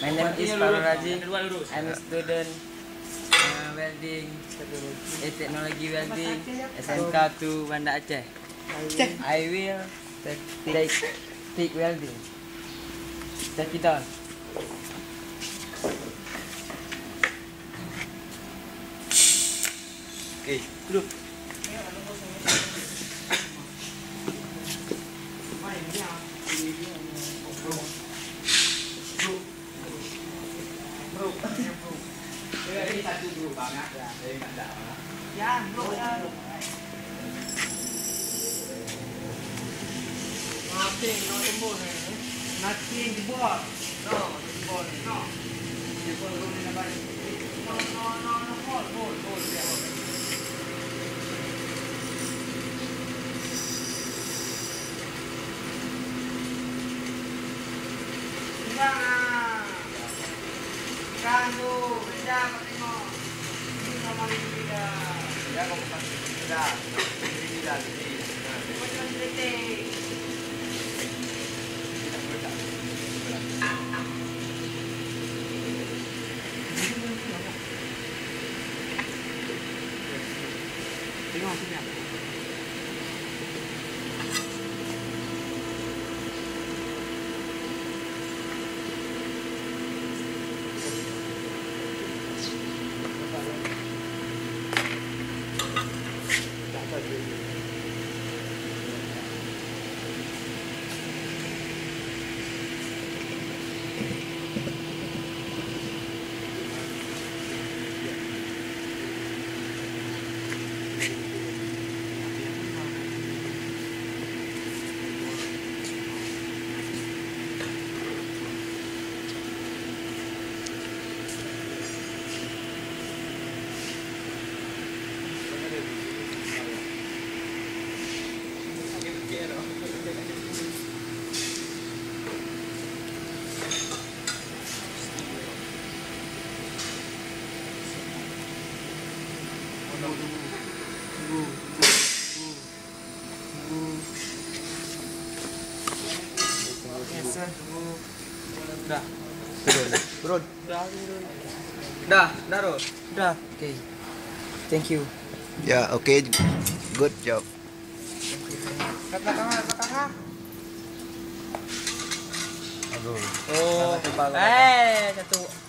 My name is Farul Raji. I'm a student welding, technology welding, SMK to Banda Aceh. I will take stick welding. Check it out. Okay, duduk. Ini satu dulu banget ya, saya nggak ada. Ya, bro ya. Nothing, no tembus ni. Nothing dibuat. No, dibuat. No. Dibuat dulu ni apa? No, hold, ya. Kando, beda tengok. Ini sama ini beda. Ya kau bukan beda. Ini beda sini. Macam detik. Tengok sini. Dah. Turun. Dah, Rod. Dah. Okay. Thank you. Ya, okay. Good job. Kat belakang. Aduh. Oh, satu.